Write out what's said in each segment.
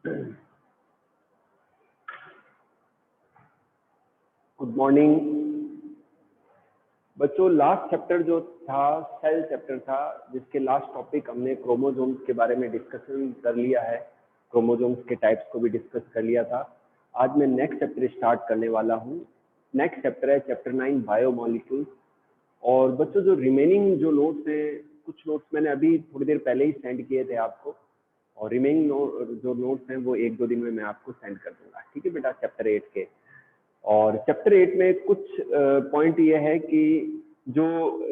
Good morning बच्चों। Last chapter जो था सेल चैप्टर था, जिसके लास्ट टॉपिक हमने क्रोमोसोम्स के बारे में डिस्कशन कर लिया है। क्रोमोसोम्स के टाइप्स को भी डिस्कस कर लिया था। आज मैं नेक्स्ट चैप्टर स्टार्ट करने वाला हूँ। नेक्स्ट चैप्टर है चैप्टर 9 बायोमॉलिक्यूल्स। और बच्चों जो रिमेनिंग जो नोट्स हैं, कुछ नोट्स मैंने अभी थोड़ी देर पहले ही सेंड किए थे आपको, और रिमेनिंग जो नोट्स हैं वो 1-2 दिन में मैं आपको सेंड कर दूंगा। ठीक है बेटा, चैप्टर 8 के। और चैप्टर 8 में कुछ पॉइंट ये है कि जो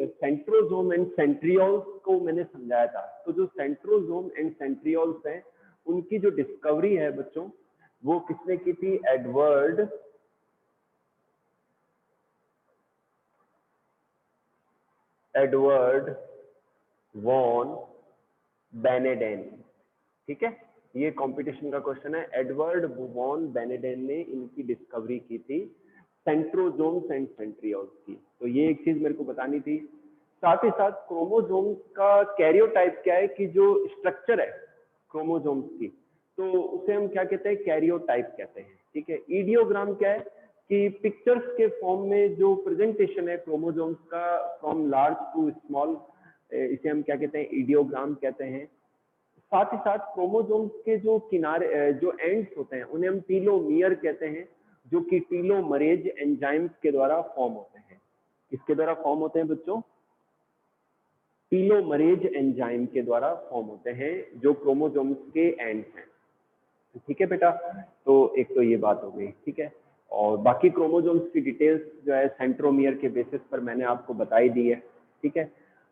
सेंट्रोजोम एंड सेंट्रियोल्स को मैंने समझाया था, तो जो सेंट्रोजोम एंड सेंट्रियोल्स हैं उनकी जो डिस्कवरी है बच्चों, वो किसने की थी? Edward van Beneden. ठीक है, ये कंपटीशन का क्वेश्चन है। एडवर्ड वॉन बेनेडेन ने इनकी डिस्कवरी की थी, सेंट्रोजोम्स एंड सेंट्रियोल्स की। तो ये एक चीज मेरे को बतानी थी। साथ ही साथ क्रोमोजोम्स का कैरियोटाइप क्या है, कि जो स्ट्रक्चर है क्रोमोजोम्स की, तो उसे हम क्या कहते हैं? कैरियोटाइप कहते हैं। ठीक है। ईडियोग्राम क्या है? कि पिक्चर्स के फॉर्म में जो प्रेजेंटेशन है क्रोमोजोम्स का फ्रॉम लार्ज टू स्मॉल, इसे हम क्या कहते हैं? ईडियोग्राम कहते हैं। साथ ही साथ क्रोमोसोम्स के जो किनारे, जो एंड्स होते हैं, उन्हें हम टीलोमियर कहते हैं, जो कि टीलोमरेज एंजाइम्स के द्वारा फॉर्म होते हैं। किसके द्वारा फॉर्म होते हैं बच्चों? टीलोमरेज एंजाइम के द्वारा फॉर्म होते हैं, जो क्रोमोसोम्स के एंड्स हैं। ठीक है बेटा, तो एक तो ये बात हो गई। ठीक है। और बाकी क्रोमोसोम्स की डिटेल्स जो है सेंट्रोमियर के बेसिस पर मैंने आपको बताई दी है। ठीक है।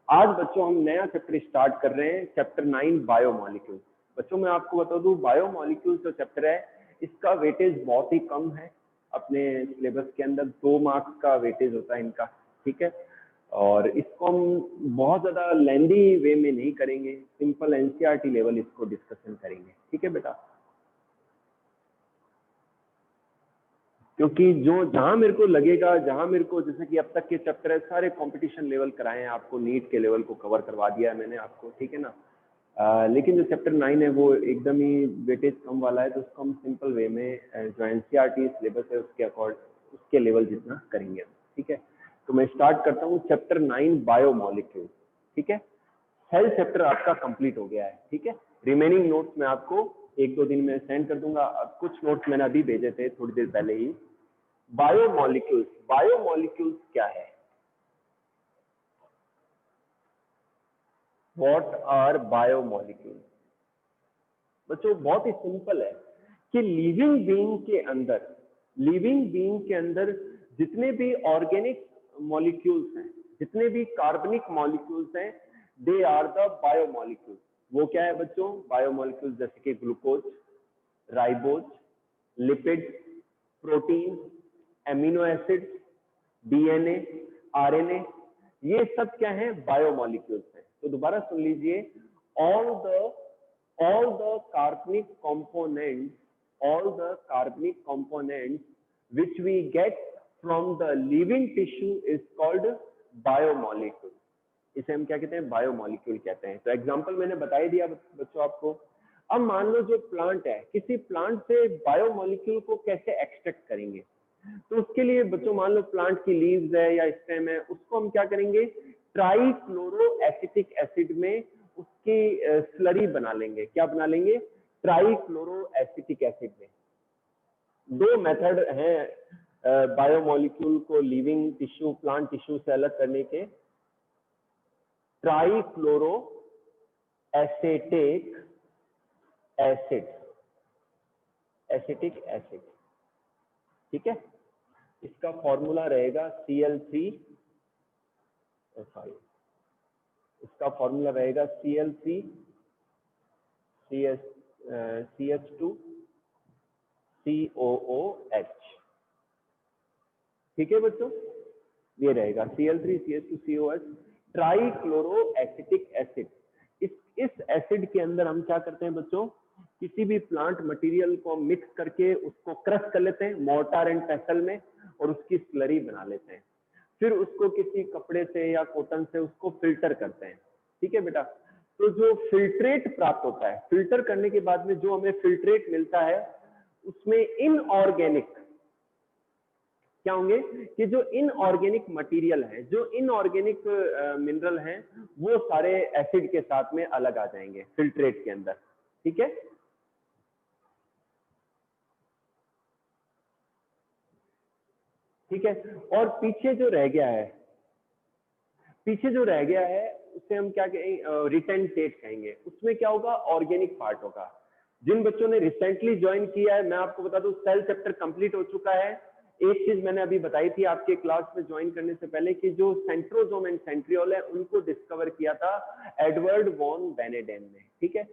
आज बच्चों हम नया चैप्टर स्टार्ट कर रहे हैं, चैप्टर 9 बायोमॉलिक्यूल्स। बच्चों मैं आपको बता दूं, बायोमॉलिक्यूल्स जो चैप्टर है इसका वेटेज बहुत ही कम है। अपने सिलेबस के अंदर 2 मार्क्स का वेटेज होता है इनका। ठीक है। और इसको हम बहुत ज्यादा लेंदी वे में नहीं करेंगे, सिंपल एनसीईआरटी लेवल इसको डिस्कशन करेंगे। ठीक है बेटा, क्योंकि जो जहां मेरे को लगेगा, जहां मेरे को, जैसे कि अब तक के चैप्टर है सारे कंपटीशन लेवल कराए हैं आपको, नीट के लेवल को कवर करवा दिया है मैंने आपको। ठीक है ना। लेकिन जो चैप्टर 9 है वो एकदम ही वेटेज कम वाला है, तो उसको हम सिंपल वे में जो एनसीईआरटी सिलेबस है उसके अकॉर्ड उसके लेवल जितना करेंगे। ठीक है। तो मैं स्टार्ट करता हूँ चैप्टर 9 बायोमॉलिक्यूल। ठीक है। सेल चैप्टर आपका कंप्लीट हो गया है। ठीक है। रिमेनिंग नोट्स मैं आपको 1-2 दिन में सेंड कर दूंगा। अब कुछ नोट्स मैंने अभी भेजे थे थोड़ी देर पहले ही। बायोमॉलिक्यूल्स, बायोमॉलिक्यूल्स क्या है? What are biomolecules? बच्चों बहुत ही सिंपल है कि लिविंग बीइंग के अंदर जितने भी ऑर्गेनिक मॉलिक्यूल्स हैं, जितने भी कार्बनिक मॉलिक्यूल्स हैं, दे आर द बायोमॉलिक्यूल्स। वो क्या है बच्चों? बायोमॉलिक्यूल्स जैसे कि glucose, ribose, lipid, protein, amino acid, DNA, RNA, ये सब क्या है? बायोमॉलिक्यूल्स हैं। तो दोबारा सुन लीजिए, all the carbonic components, all the carbonic components which we get from the living tissue is called biomolecule। इसे हम क्या कहते हैं? बायोमॉलिक्यूल कहते हैं। तो एग्जांपल मैंने बता ही दिया बच्चों आपको। अब मान लो जो प्लांट है, किसी प्लांट से बायोमॉलिक्यूल को कैसे एक्सट्रैक्ट करेंगे? तो उसके लिए बच्चों मान लो प्लांट की लीव्स है या स्टेम है, उसको हम क्या करेंगे? ट्राइक्लोरोएसिटिक एसिड में उसकी स्लरी बना लेंगे। क्या बना लेंगे? ट्राइक्लोरोएसिटिक एसिड में। 2 मेथड हैं बायोमॉलिक्यूल को लिविंग टिश्यू, प्लांट टिश्यू से अलग करने के। Trichloro acetic acid, acetic acid. ठीक है। इसका फॉर्मूला रहेगा Cl3, इसका फॉर्मूला रहेगा Cl3 CH2 COOH। ठीक है बच्चों, ये रहेगा Cl3 CH2 COOH, trichloroacetic acid. इस एसिड के अंदर हम क्या करते हैं बच्चों? किसी भी प्लांट मटेरियल को मिक्स करके उसको क्रश कर लेते हैं मोर्टार एंड पेसल में, और उसकी स्लरी बना लेते हैं। फिर उसको किसी कपड़े से या कॉटन से उसको फिल्टर करते हैं। ठीक है बेटा। तो जो फिल्ट्रेट प्राप्त होता है, फिल्टर करने के बाद में जो हमें फिल्ट्रेट मिलता है, उसमें इनऑर्गेनिक क्या होंगे कि जो इनऑर्गेनिक मटेरियल है, जो इनऑर्गेनिक मिनरल हैं, वो सारे एसिड के साथ में अलग आ जाएंगे फिल्ट्रेट के अंदर। ठीक है, ठीक है। और पीछे जो रह गया है, पीछे जो रह गया है उसे हम क्या कहेंगे, रिटेंटेट कहेंगे। उसमें क्या होगा, ऑर्गेनिक पार्ट होगा। जिन बच्चों ने रिसेंटली ज्वाइन किया है, मैं आपको बता दूं सेल चैप्टर कंप्लीट हो चुका है। एक चीज मैंने अभी बताई थी आपके क्लास में ज्वाइन करने से पहले कि जो सेंट्रोसोम एंड सेंट्रियोल है उनको डिस्कवर किया था एडवर्ड वॉन बेनेडेन ने। ठीक है,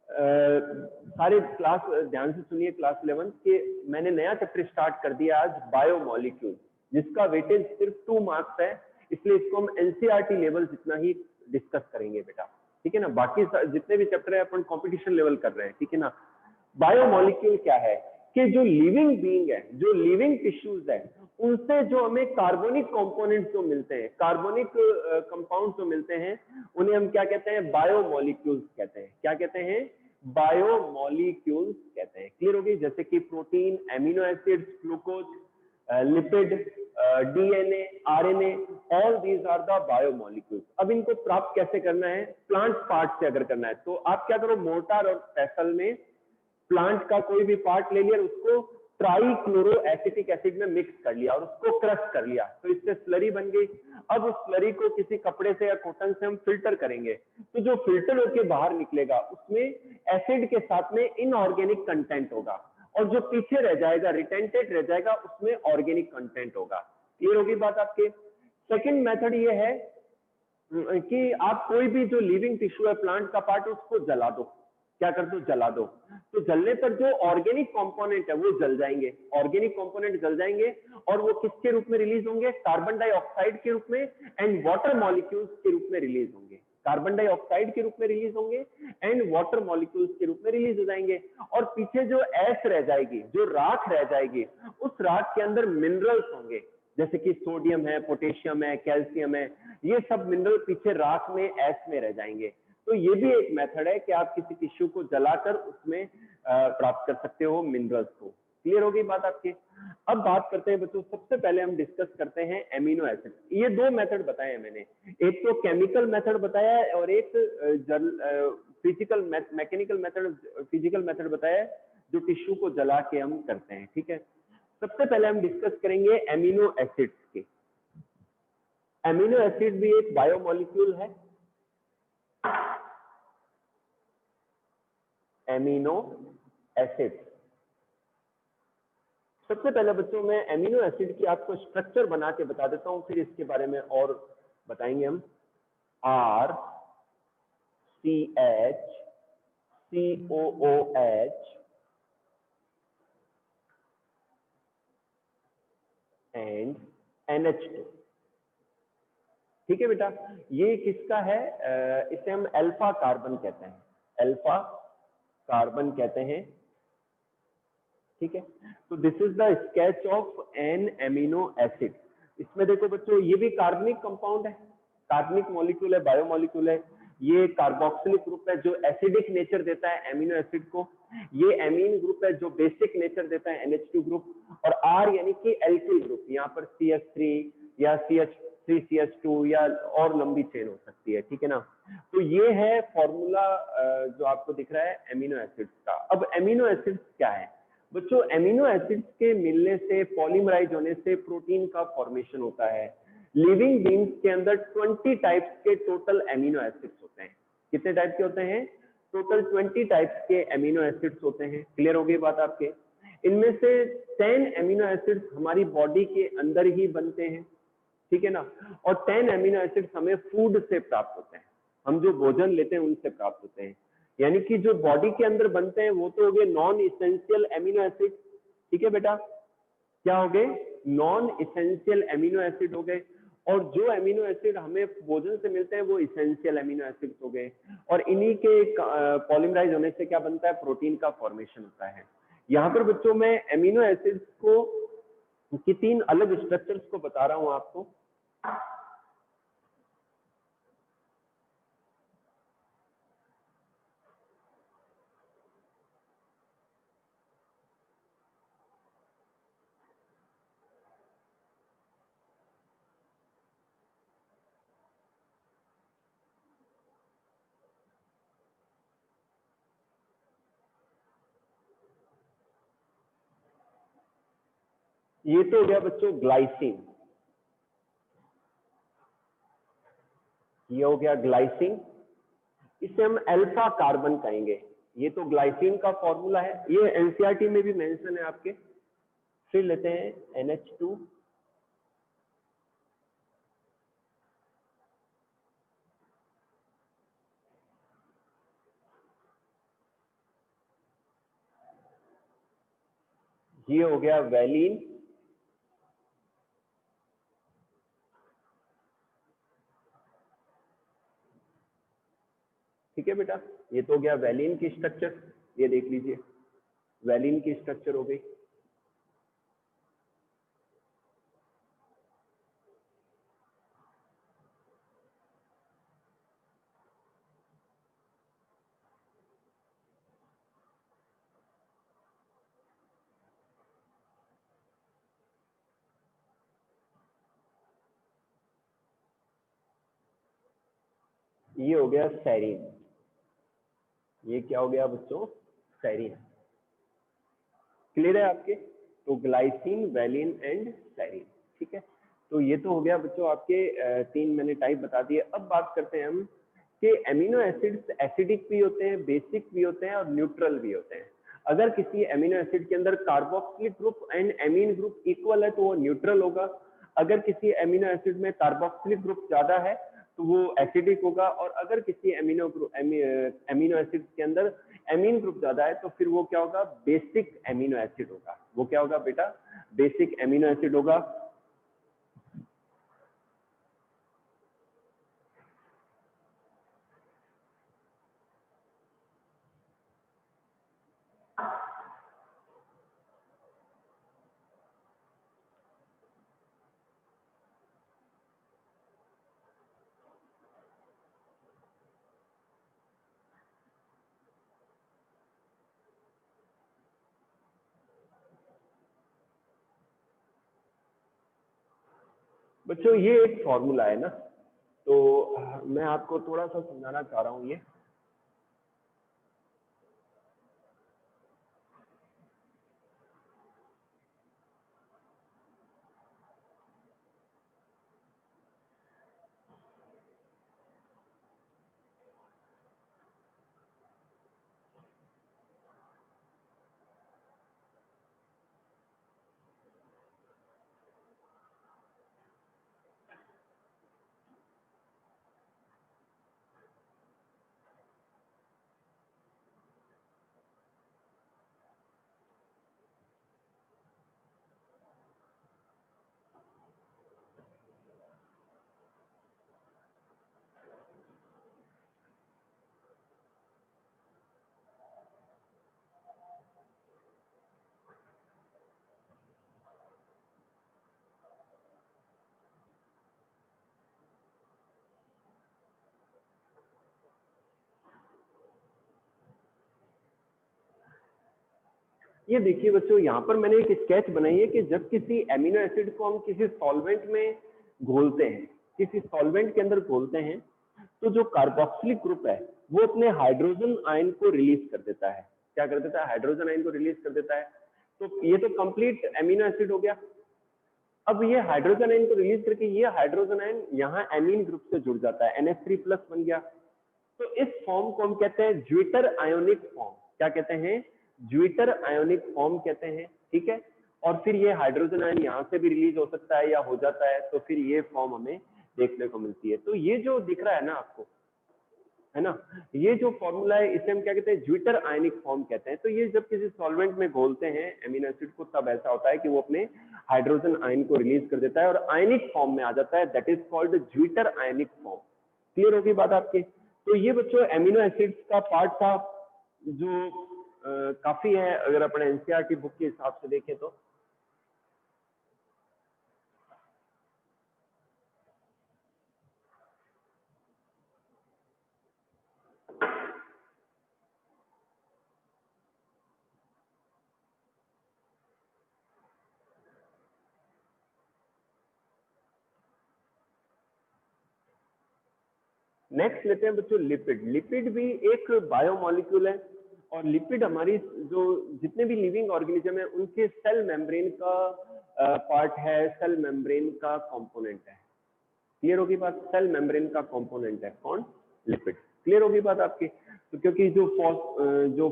सारे क्लास ध्यान से सुनिए, क्लास 11 के मैंने नया चैप्टर स्टार्ट कर दिया आज, बायोमोलिक्यूल, जिसका वेटेज सिर्फ 2 मार्क्स है, इसलिए इसको हम एनसीईआरटी लेवल जितना ही डिस्कस करेंगे बेटा। ठीक है ना, बाकी जितने भी चैप्टर है अपन कंपटीशन लेवल कर रहे हैं। ठीक है ना, बायोमोलिक्यूल क्या है कि जो लिविंग बीइंग है, जो लिविंग टिश्यूज है, उनसे जो हमें कार्बोनिक कंपोनेंट्स जो मिलते हैं, कार्बोनिक कंपाउंड जो मिलते हैं, उन्हें हम क्या कहते हैं, बायोमोलिक्यूल्स कहते हैं। क्या कहते हैं, बायोमोलिक्यूल्स कहते हैं। क्लियर होगी, जैसे कि protein, amino acids, glucose, lipid, DNA, RNA, all these are the biomolecules. अब इनको प्राप्त कैसे करना है, प्लांट पार्ट से अगर करना है तो आप क्या करो, मोर्टार और पेसल में प्लांट का कोई भी पार्ट ले लिया, उसको ट्राईक्लोरो एसिटिक एसिड में मिक्स कर लिया और उसको क्रश कर लिया, तो इससे स्लरी बन गई। अब उस स्लरी को किसी कपड़े से या कॉटन से हम फिल्टर करेंगे, तो जो फिल्टर होके बाहर निकलेगा उसमें एसिड के साथ में इनऑर्गेनिक कंटेंट होगा, और जो पीछे रह जाएगा, रिटेंटेड रह जाएगा, उसमें ऑर्गेनिक कंटेंट होगा। क्लियर होगी बात आपके। सेकेंड मेथड ये है कि आप कोई भी जो लिविंग टिश्यू है, प्लांट का पार्ट, उसको जला दो। क्या कर दो, जला दो। तो जलने पर जो ऑर्गेनिक कंपोनेंट है वो जल जाएंगे, ऑर्गेनिक कंपोनेंट जल जाएंगे, और वो किसके रूप में रिलीज होंगे, कार्बन डाइऑक्साइड के रूप में एंड वाटर मॉलिक्यूल्स के रूप में रिलीज होंगे। कार्बन डाइऑक्साइड के रूप में रिलीज होंगे एंड वाटर मॉलिक्यूल्स के रूप में रिलीज हो जाएंगे। और पीछे जो ऐश रह जाएगी, जो राख रह जाएगी, उस राख के अंदर मिनरल्स होंगे, जैसे कि सोडियम है, पोटेशियम है, कैल्शियम है, ये सब मिनरल पीछे राख में, ऐश में रह जाएंगे। तो ये भी एक मेथड है कि आप किसी टिश्यू को जलाकर उसमें प्राप्त कर सकते हो मिनरल्स को। क्लियर हो गई बात आपकी। अब बात करते हैं बच्चों, सबसे पहले हम डिस्कस करते हैं एमिनो एसिड। ये 2 मेथड बताए हैं मैंने, एक तो केमिकल मेथड बताया है और एक physical mechanical method, physical method बताया है जो टिश्यू को जला के हम करते हैं। ठीक है, सबसे पहले हम डिस्कस करेंगे एमिनो एसिड्स के। एमिनो एसिड भी एक बायोमोलिक्यूल है। एमिनो एसिड, सबसे पहले बच्चों में एमिनो एसिड की आपको स्ट्रक्चर बना के बता देता हूं, फिर इसके बारे में और बताएंगे हम। R C H C O O H and NH2। ठीक है बेटा, ये किसका है, इसे हम अल्फा कार्बन कहते हैं, अल्फा कार्बन कहते हैं। ठीक है, तो this is the sketch of an amino acid. इसमें देखो बच्चों, ये भी कार्बनिक कंपाउंड है, कार्बनिक मॉलिक्यूल है, बायोमोलिक्यूल है। ये कार्बोक्सिलिक ग्रुप है जो एसिडिक नेचर देता है एमिनो एसिड को। ये एमीन ग्रुप है जो बेसिक नेचर देता है NH2 ग्रुप। और R यानी कि एल्किल ग्रुप, यहाँ पर CH3 या CH3CH2 या और लंबी चेन हो सकती है। ठीक है ना, तो ये है फॉर्मूला जो आपको दिख रहा है एमिनो एसिड्स का। अब एमिनो एसिड्स क्या है बच्चों, एमिनो एसिड्स के मिलने से, पॉलीमराइज होने से प्रोटीन का फॉर्मेशन होता है। लिविंग बींग्स के अंदर 20 टाइप्स के टोटल एमिनो एसिड्स होते हैं। कितने टाइप के होते हैं, टोटल 20 टाइप्स के एमिनो एसिड्स होते हैं। क्लियर हो गई बात आपके। इनमें से 10 एमिनो एसिड्स हमारी बॉडी के अंदर ही बनते हैं। ठीक है ना, और 10 एमिनो एसिड्स हमें फूड से प्राप्त होते हैं, हम जो भोजन लेते हैं उनसे प्राप्त होते हैं। यानी कि जो बॉडी के अंदर बनते हैं वो तो हो गए नॉन इसेंशियल एमिनो एसिड। ठीक है बेटा, क्या हो गए, नॉन इसेंशियल एमिनो एसिड हो गए। और जो एमिनो एसिड हमें भोजन से मिलते हैं वो इसेंशियल एमिनो एसिड हो गए। और इन्हीं के पॉलीमराइज होने से क्या बनता है, प्रोटीन का फॉर्मेशन होता है। यहाँ पर बच्चों में एमिनो एसिड्स को की 3 अलग स्ट्रक्चर्स को बता रहा हूं आपको। ये तो हो गया बच्चों ग्लाइसिन, ये हो गया ग्लाइसिन, इसे हम अल्फा कार्बन कहेंगे। ये तो ग्लाइसिन का फॉर्मूला है, ये एनसीईआरटी में भी मेंशन है आपके। फिर लेते हैं NH2, ये हो गया वैलीन, ठीक है बेटा, ये तो हो गया वैलीन की स्ट्रक्चर, ये देख लीजिए वैलीन की स्ट्रक्चर हो गई। ये हो गया सेरीन, ये क्या हो गया बच्चों, सेरीन। क्लियर है आपके? तो ग्लाइसिन, वैलिन एंड सेरीन, ठीक है। तो ये तो हो गया बच्चों आपके 3 मैंने टाइप बता दिए। अब बात करते हैं हम कि एमिनो एसिड्स एसिडिक भी होते हैं, बेसिक भी होते हैं और न्यूट्रल भी होते हैं। अगर किसी एमिनो एसिड के अंदर carboxylic group and amine group equal है तो वो न्यूट्रल होगा। अगर किसी एमिनो एसिड में कार्बोक्सिलिक ग्रुप ज्यादा है तो वो एसिडिक होगा, और अगर किसी एमिनो एसिड के अंदर एमीन ग्रुप ज्यादा है तो फिर वो क्या होगा, बेसिक एमिनो एसिड होगा। वो क्या होगा बेटा, बेसिक एमिनो एसिड होगा। बच्चों ये एक फॉर्मूला है ना, तो मैं आपको थोड़ा सा समझाना चाह रहा हूँ। ये देखिए बच्चों, यहाँ पर मैंने एक स्केच बनाई है कि जब किसी एमिनो एसिड को हम किसी सॉल्वेंट में घोलते हैं, किसी सॉल्वेंट के अंदर घोलते हैं, तो जो कार्बोक्सिलिक ग्रुप है वो अपने हाइड्रोजन आयन को रिलीज कर देता है। क्या कर देता है, हाइड्रोजन आयन को रिलीज कर देता है। तो ये तो कंप्लीट एमिनो एसिड हो गया। अब ये हाइड्रोजन आयन को रिलीज करके ये हाइड्रोजन आयन यहाँ एमीन ग्रुप से जुड़ जाता है, NH3+ बन गया। तो इस फॉर्म को हम कहते हैं ज्विटर आयोनिक फॉर्म। क्या कहते हैं, ज्विटर आयोनिक फॉर्म कहते हैं, ठीक है। और फिर ये हाइड्रोजन आयन यहाँ से भी रिलीज हो सकता है या हो जाता है, तो फिर ये फॉर्म हमें देखने को मिलती है। तो ये जो दिख रहा है ना आपको, है ना, ये जो फॉर्मूला है इसे हम क्या कहते हैं, ज्विटर आयनिक फॉर्म कहते हैं। तो ये जब किसी सॉल्वेंट में घोलते हैं एमिनो एसिड को, तब ऐसा होता है कि वो अपने हाइड्रोजन आयन को रिलीज कर देता है और आयनिक फॉर्म में आ जाता है, that is called zwitter ionic form. Clear होगी बात आपकी? तो ये बच्चों एमिनो एसिड्स का पार्ट था जो काफी है अगर अपने एनसीईआरटी बुक के हिसाब से देखें तो। नेक्स्ट लेते हैं बच्चों लिपिड। लिपिड भी एक बायोमोलिक्यूल है और लिपिड हमारी जो जितने भी लिविंग ऑर्गेनिज्म है उनके सेल मेम्ब्रेन का पार्ट है, सेल मेम्ब्रेन का कंपोनेंट है। क्लियर होगी बात? सेल मेम्ब्रेन का कंपोनेंट है कौन? लिपिड। क्लियर होगी बात आपकी? तो क्योंकि जो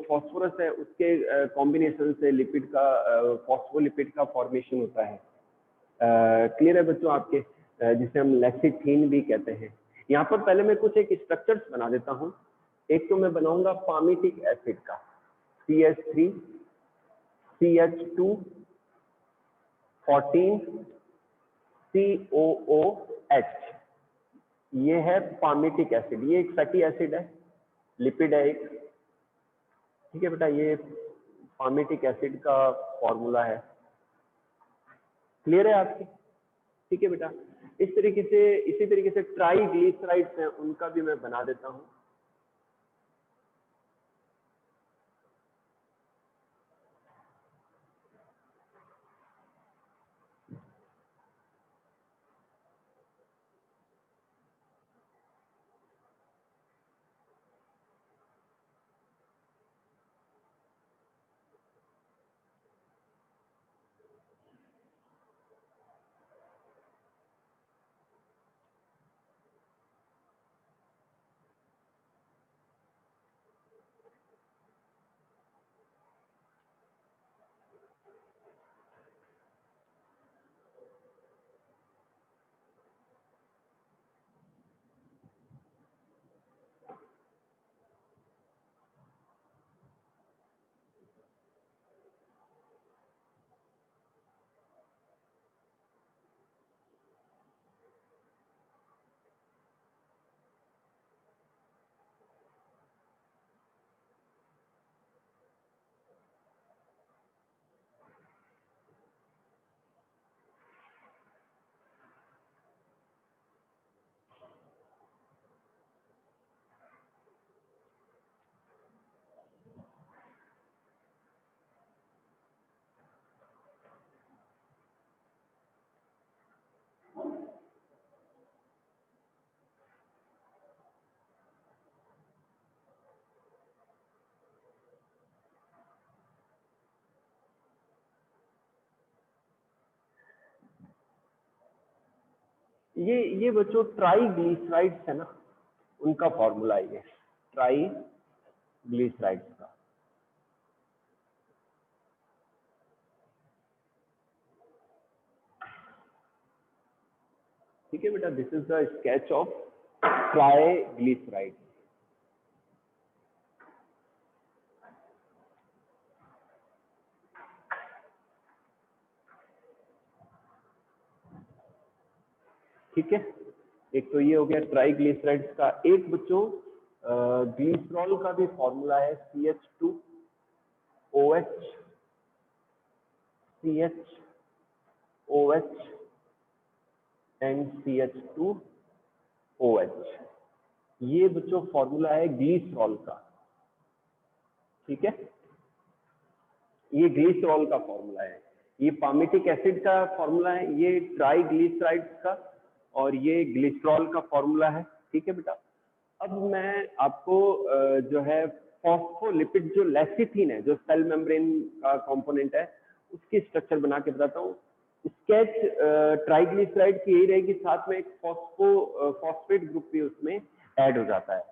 फॉस्फोरस है उसके कॉम्बिनेशन से लिपिड का फॉस्फोलिपिड का फॉर्मेशन होता है। क्लियर है बच्चों आपके? जिसे हम लेसिथीन भी कहते हैं। यहाँ पर पहले मैं कुछ एक स्ट्रक्चर्स बना देता हूँ। एक तो मैं बनाऊंगा पामिटिक एसिड का, CH3 CH2 14 COOH, ये है पामिटिक एसिड। ये एक फैटी एसिड है, लिपिड है एक। ठीक है बेटा, ये पामिटिक एसिड का फॉर्मूला है। क्लियर है आपकी? ठीक है बेटा, इस तरीके से इसी तरीके से ट्राइग्लिसराइड्स हैं, उनका भी मैं बना देता हूँ। ये बच्चों ट्राइग्लिसराइड्स है ना, उनका फॉर्मूला है ये, ट्राइग्लिसराइड्स का। ठीक है बेटा, this is the sketch of triglyceride. ठीक है, एक तो ये हो गया ट्राइग्लिसराइड्स का। एक बच्चों ग्लिसरॉल का भी फॉर्मूला है, CH2OH CHOH एंड CH2OH। ये बच्चों फॉर्मूला है ग्लिसरॉल का। ठीक है, ये ग्लिसरॉल का फॉर्मूला है। ये पामिटिक एसिड का फॉर्मूला है, ये ट्राइग्लिसराइड्स का, और ये ग्लिसरॉल का फॉर्मूला है। ठीक है बेटा, अब मैं आपको जो है फॉस्फोलिपिड जो लेसिथीन है, जो सेल मेम्ब्रेन का कंपोनेंट है, उसकी स्ट्रक्चर बना के बताता हूँ। स्केच ट्राइग्लिसराइड की यही रहेगी, साथ में एक फॉस्फेट ग्रुप भी उसमें ऐड हो जाता है।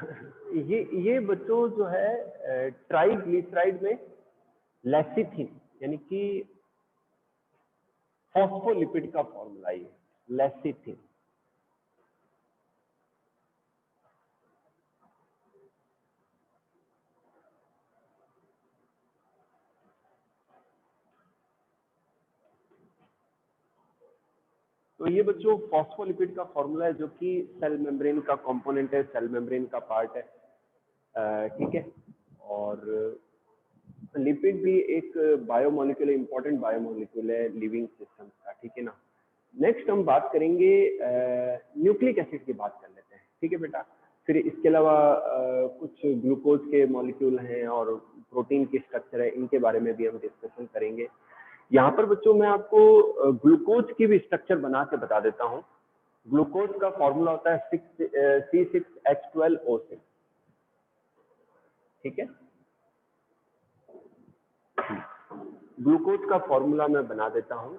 ये बच्चों जो है ट्राइग्लिसराइड में लेसिथिन यानी कि फॉस्फोलिपिड का फॉर्मूला ये लेसिथिन। तो ये बच्चों फॉस्फोलिपिड का फॉर्मूला है जो कि सेल मेम्ब्रेन का कंपोनेंट है, सेल मेम्ब्रेन का पार्ट है, ठीक है। और लिपिड भी एक बायोमोलिक्यूल, इंपॉर्टेंट बायोमोलिक्यूल है लिविंग सिस्टम का, ठीक है ना। नेक्स्ट हम बात करेंगे न्यूक्लिक एसिड की बात कर लेते हैं, ठीक है बेटा। फिर इसके अलावा कुछ ग्लूकोज के मॉलिक्यूल हैं और प्रोटीन की स्ट्रक्चर है, इनके बारे में भी हम डिस्कशन करेंगे। यहाँ पर बच्चों मैं आपको ग्लूकोज की भी स्ट्रक्चर बना के बता देता हूँ। ग्लूकोज का फॉर्मूला होता है C6H12O6, ठीक है। ग्लूकोज का फॉर्मूला मैं बना देता हूँ।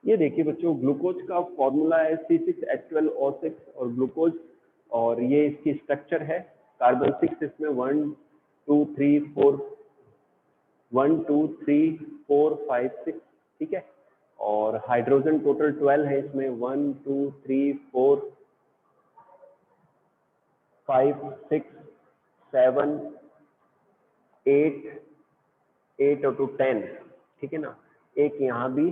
ये देखिए बच्चों, ग्लूकोज का फॉर्मूला है C6H12O6 और ग्लूकोज, और ये इसकी स्ट्रक्चर है। कार्बन 6 इसमें 1 2 3 4 1 2 3 4 5 6, ठीक है। और हाइड्रोजन टोटल 12 है इसमें, 1 2 3 4 5 6 7 8 8 और 2 10, ठीक है ना। एक यहाँ भी,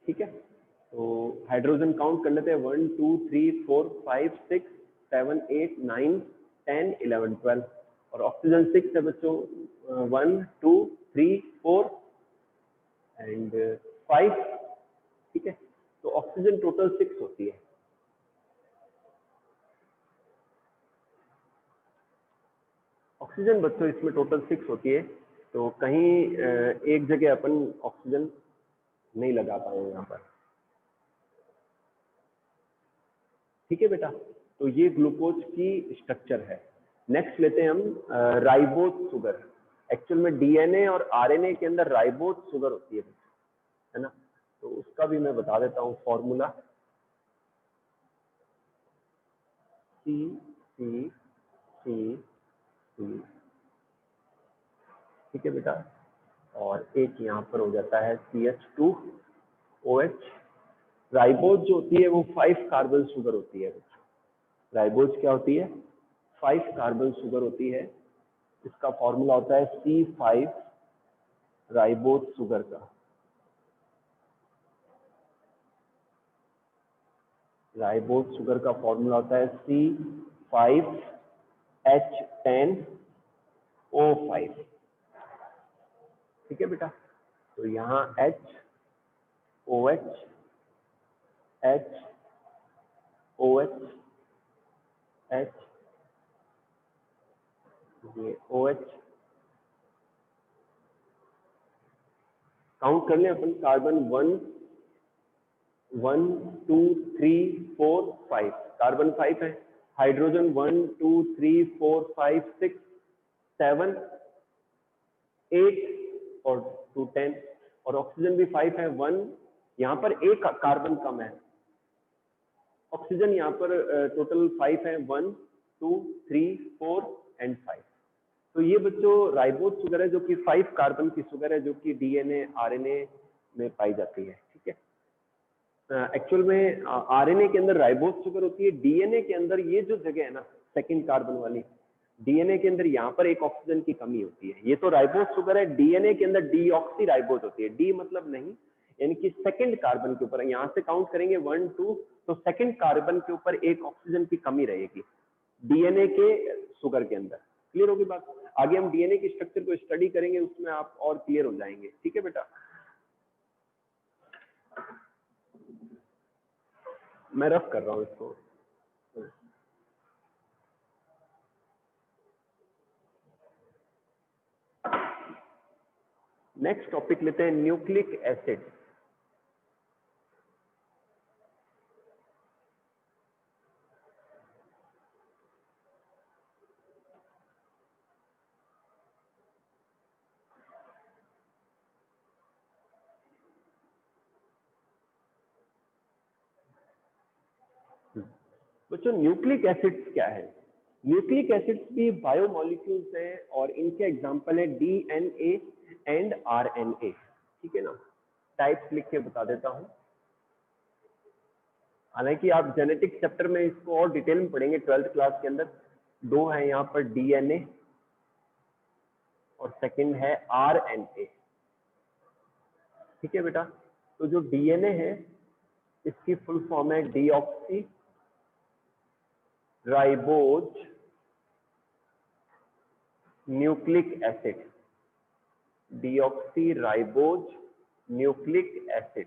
ठीक है। तो हाइड्रोजन काउंट कर लेते हैं, 1 2 3 4 5 6 7 8 9 10 11 12, और ऑक्सीजन 6 है बच्चों, 1 2 3 4 एंड 5, ठीक है। तो ऑक्सीजन टोटल 6 होती है। ऑक्सीजन बच्चों इसमें टोटल 6 होती है, तो कहीं एक जगह अपन ऑक्सीजन नहीं लगा पाए यहाँ पर, ठीक है बेटा। तो ये ग्लूकोज की स्ट्रक्चर है। नेक्स्ट लेते हैं हम राइबोज शुगर। एक्चुअल में डीएनए और आरएनए के अंदर राइबोज शुगर होती है ना। तो उसका भी मैं बता देता हूँ फॉर्मूला, C, ठीक है बेटा। और एक यहाँ पर हो जाता है CH2OH। राइबोज जो होती है वो 5 कार्बन शुगर होती है। राइबोज क्या होती है? 5 कार्बन शुगर होती है। इसका फॉर्मूला होता है C5 राइबोज शुगर का। राइबोज शुगर का फॉर्मूला होता है C5H10O5, ठीक है बेटा। तो यहाँ H OH H OH H, ये OH, काउंट कर लें अपन। कार्बन 1 1 2 3 4 5, कार्बन 5 है। हाइड्रोजन 1 2 3 4 5 6 7 8 और 2 10, और ऑक्सीजन भी 5 है, 1 यहाँ पर एक कार्बन कम है। ऑक्सीजन यहाँ पर टोटल 5 है, 1 2 3 4 एंड 5। तो ये बच्चों राइबोज शुगर है जो कि 5 कार्बन की शुगर है, जो कि डीएनए आरएनए में पाई जाती है। ठीक है, एक्चुअल में आरएनए के अंदर राइबोज शुगर होती है, डीएनए के अंदर ये जो जगह है ना सेकंड कार्बन वाली, डीएनए के अंदर यहाँ पर एक ऑक्सीजन की कमी होती है। ये तो राइबोज शुगर है, डीएनए के अंदर डीऑक्सी राइबोज होती है। डी मतलब नहीं, यानी कि सेकंड कार्बन के ऊपर यहाँ से काउंट करेंगे 1 2, तो सेकंड कार्बन के ऊपर एक ऑक्सीजन की कमी रहेगी डीएनए के शुगर के अंदर। क्लियर होगी बात? आगे हम डीएनए की स्ट्रक्चर को स्टडी करेंगे, उसमें आप और क्लियर हो जाएंगे। ठीक है बेटा, मैं रफ कर रहा हूँ इसको। नेक्स्ट टॉपिक लेते हैं, न्यूक्लिक एसिड। बच्चों न्यूक्लिक एसिड्स क्या है? न्यूक्लिक एसिड्स भी बायोमॉलिक्यूल्स हैं और इनके एग्जांपल है डीएनए एंड आरएनए। ठीक है ना, टाइप्स लिख के बता देता हूं। हालांकि आप जेनेटिक चैप्टर में इसको और डिटेल में पढ़ेंगे 12th क्लास के अंदर। दो है यहाँ पर डीएनए और सेकंड है आरएनए। ठीक है बेटा, तो जो डीएनए है इसकी फुल फॉर्म है deoxy ribose nucleic acid. Deoxy ribose nucleic acid.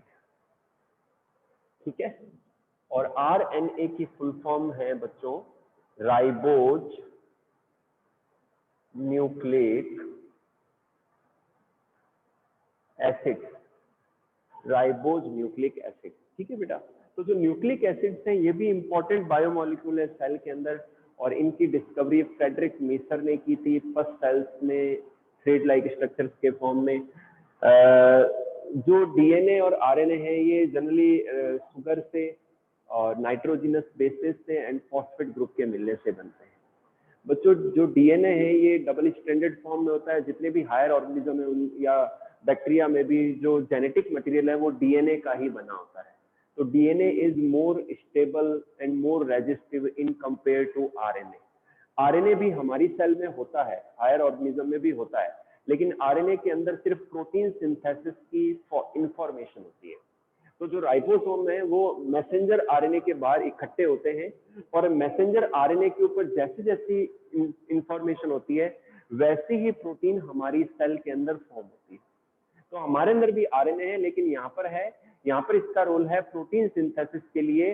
ठीक है, और आरएनए की फुल फॉर्म है बच्चों ribose nucleic acid. Ribose nucleic acid. ठीक है बेटा, तो जो न्यूक्लिक एसिड्स हैं ये भी इंपॉर्टेंट बायोमॉलिक्यूल है सेल के अंदर, और इनकी डिस्कवरी फ्रेडरिक मीसर ने की थी फर्स्ट सेल्स में थ्रेड लाइक स्ट्रक्चर्स के फॉर्म में। जो डीएनए और आरएनए है ये जनरली शुगर से और नाइट्रोजिनस बेसिस से एंड फॉस्फेट ग्रुप के मिलने से बनते हैं। बच्चों जो डीएनए है ये डबल स्ट्रैंडेड फॉर्म में होता है। जितने भी हायर ऑर्गेनिज्म है उन या बैक्टीरिया में भी जो जेनेटिक मटेरियल है वो डीएनए का ही बना होता है। तो DNA is more stable and more resistive in compare to RNA. RNA भी हमारी सेल में होता है, हायर ऑर्गेनिज्म में भी होता है, लेकिन आरएनए के अंदर सिर्फ प्रोटीन सिंथेसिस की इंफॉर्मेशन होती है। तो जो राइबोसोम है वो मैसेंजर आरएनए के बाहर इकट्ठे होते हैं, और मैसेंजर आरएनए के ऊपर जैसी जैसी इंफॉर्मेशन होती है वैसी ही प्रोटीन हमारी सेल के अंदर फॉर्म होती है। तो हमारे अंदर भी आरएनए है, लेकिन यहाँ पर इसका रोल है प्रोटीन सिंथेसिस के लिए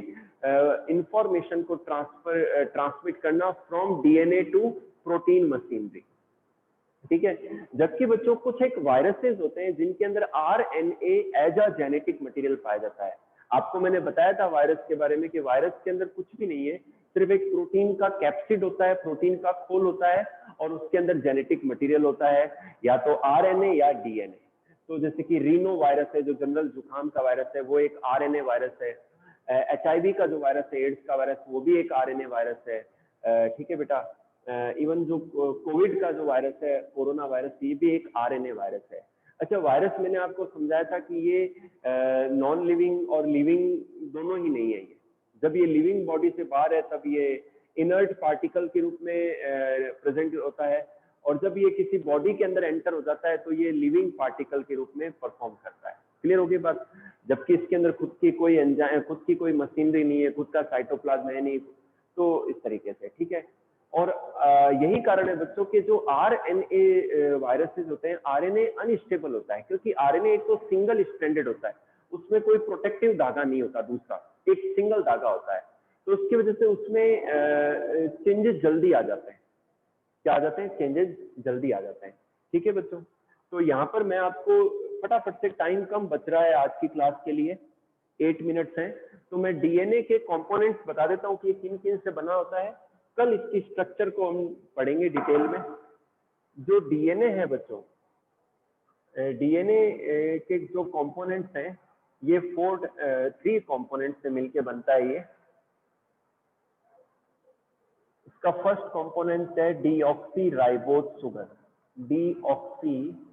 इंफॉर्मेशन को ट्रांसमिट करना from DNA to protein machinery. ठीक है, जबकि बच्चों कुछ एक वायरसेस होते हैं जिनके अंदर RNA as a genetic material पाया जाता है। आपको मैंने बताया था वायरस के बारे में कि वायरस के अंदर कुछ भी नहीं है, सिर्फ एक प्रोटीन का कैप्सिड होता है, प्रोटीन का खोल होता है, और उसके अंदर जेनेटिक मटेरियल होता है, या तो आरएनए या डीएनए। तो जैसे कि रीनो वायरस है जो जनरल जुकाम का वायरस है, वो एक आरएनए वायरस है। एचआईवी का जो वायरस है, एड्स का वायरस, वो भी एक आरएनए वायरस है। ठीक है बेटा, इवन जो कोविड का जो वायरस है, कोरोना वायरस, ये भी एक आरएनए वायरस है। अच्छा, वायरस मैंने आपको समझाया था कि ये नॉन लिविंग और लिविंग दोनों ही नहीं है। ये जब ये लिविंग बॉडी से बाहर है तब ये इनर्ट पार्टिकल के रूप में प्रेजेंट होता है, और जब ये किसी बॉडी के अंदर एंटर हो जाता है तो ये लिविंग पार्टिकल के रूप में परफॉर्म करता है। क्लियर होगी बात? जबकि इसके अंदर खुद की कोई एंजाइम, खुद की कोई मशीनरी नहीं है, खुद का साइटोप्लाज्म है नहीं। तो इस तरीके से, ठीक है। और यही कारण है बच्चों के जो आरएनए वायरसेस होते हैं, आरएनए अनस्टेबल होता है, क्योंकि आरएनए एक तो सिंगल स्ट्रैंडेड होता है, उसमें कोई प्रोटेक्टिव धागा नहीं होता, दूसरा एक सिंगल धागा होता है, तो उसकी वजह से उसमें चेंजेस जल्दी आ जाते हैं। क्या आ जाते हैं? चेंजेस जल्दी आ जाते हैं। ठीक है बच्चों, तो यहाँ पर मैं आपको फटाफट से, टाइम कम बच रहा है आज की क्लास के लिए, 8 मिनट्स हैं, तो मैं डीएनए के कंपोनेंट्स बता देता हूँ कि किन किन से बना होता है। कल इसकी स्ट्रक्चर को हम पढ़ेंगे डिटेल में। जो डीएनए है बच्चों, डीएनए के जो कंपोनेंट्स हैं ये 3 कंपोनेंट से मिलके बनता है ये। इसका फर्स्ट कंपोनेंट है deoxy ribose sugar, deoxy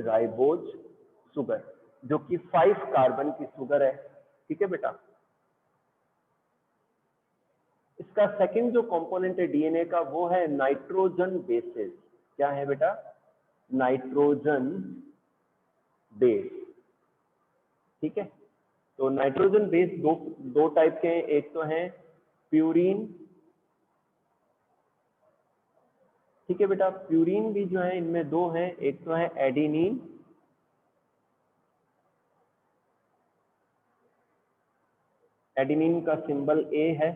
ribose sugar, जो कि 5 कार्बन की शुगर है। ठीक है बेटा। इसका सेकंड जो कंपोनेंट है डीएनए का वो है नाइट्रोजन बेसेस। क्या है बेटा? Nitrogen base. ठीक है। तो नाइट्रोजन बेस दो टाइप के हैं, एक तो है प्यूरीन। ठीक है बेटा। प्यूरीन भी जो है इनमें 2 हैं, एक तो है एडिनिन, एडिनिन का सिंबल ए है,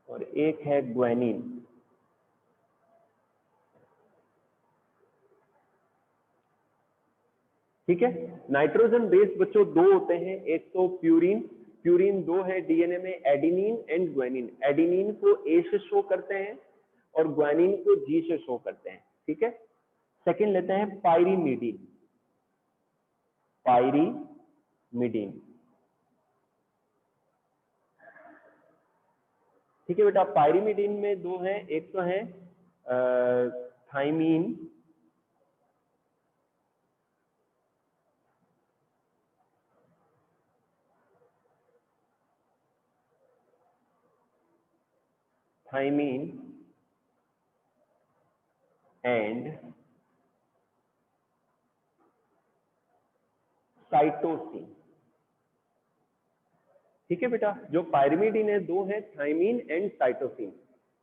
और एक है ग्वानिन। ठीक है। नाइट्रोजन बेस बच्चों 2 होते हैं, एक तो प्यूरीन, प्यूरीन 2 है डीएनए में, एडिनिन एंड ग्वानिन। एडिनिन को ए से शो करते हैं और ग्वानिन को जी से शो करते हैं। ठीक है। सेकंड लेते हैं पायरीमिडीन, पायरीमिडीन। ठीक है बेटा। पायरीमिडीन में 2 हैं, एक तो है थाइमीन, थाइमीन एंड साइटोसिन। ठीक है बेटा। जो पायरीमिडीन है 2 है, थाइमीन एंड साइटोसिन।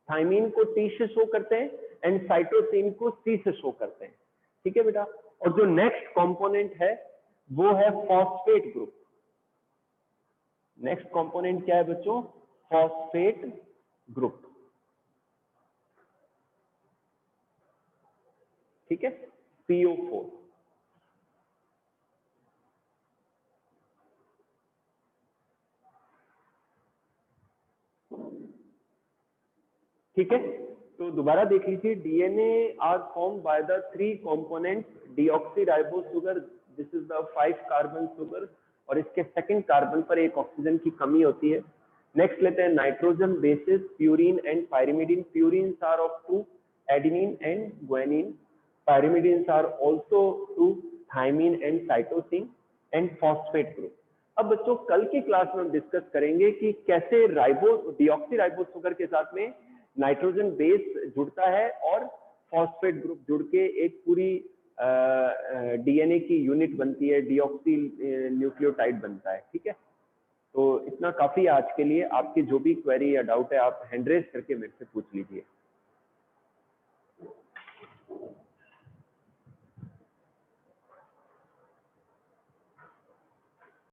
थाइमीन को टी से शो करते हैं एंड साइटोसिन को सी से शो करते हैं। ठीक है बेटा। और जो नेक्स्ट कंपोनेंट है वो है फॉस्फेट ग्रुप। नेक्स्ट कंपोनेंट क्या है बच्चों? Phosphate group. ठीक है। PO4। ठीक है। तो दोबारा देख लीजिए, DNA are form by the 3 component deoxyribose sugar, this is the 5 carbon sugar, और इसके सेकंड कार्बन पर एक ऑक्सीजन की कमी होती है। नेक्स्ट लेते हैं nitrogen bases, purine and pyrimidine. Purines are of 2, adenine and guanine. Pyrimidines are also 2, thymine and cytosine and phosphate group. अब बच्चों कल की क्लास में हम डिस्कस करेंगे कि कैसे डीऑक्सीराइबोज शुगर के साथ में नाइट्रोजन बेस जुड़ता है और फॉस्फेट ग्रुप जुड़ के एक पूरी डीएनए की यूनिट बनती है, डीऑक्सी न्यूक्लियोटाइड बनता है। ठीक है। तो इतना काफी है आज के लिए। आपकी जो भी क्वेरी या डाउट है आप हैंड रेज करके मेरे से पूछ लीजिए।